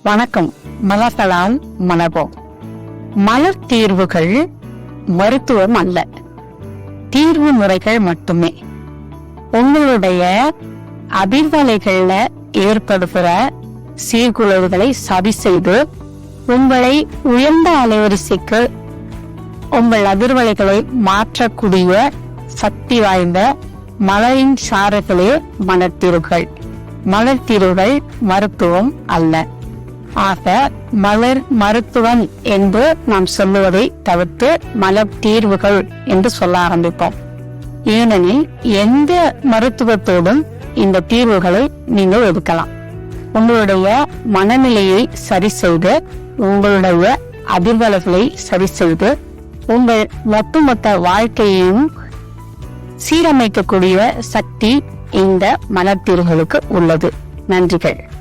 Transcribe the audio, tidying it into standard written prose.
வணக்கம். மலர்களால் மலர்வோம். மலர் தீர்வுகள் மருத்துவம் அல்ல, தீர்வு முறைகள் மட்டுமே. உங்களுடைய அதிர்வலைகள்ல ஏற்படுகிற சீர்குலைவுகளை சரி செய்து உங்களை உயர்ந்த அலைவரிசைக்கு உங்கள் அதிர்வலைகளை மாற்றக்கூடிய சக்தி வாய்ந்த மலரின் சாறுகளே மலர்த்தீர்வுகள். மலர்த்தீர்வுகள் மருத்துவம் அல்ல. ஆக மலர் மருத்துவம் என்று நாம் சொல்லுவதை தவிர்த்து மலர் தீர்வுகள் என்று சொல்ல ஆரம்பிப்போம். ஏனெனில் எந்த மருத்துவத்தோடும் இந்த தீர்வுகளை நீங்கள் எடுக்கலாம். உங்களுடைய மனநிலையை சரி செய்து, உங்களுடைய அதிர்வலைகளை சரி செய்து, உங்கள் ஒட்டுமொத்த வாழ்க்கையையும் சீரமைக்கக்கூடிய சக்தி இந்த மலர் தீர்வுகளுக்கு உள்ளது. நன்றிகள்.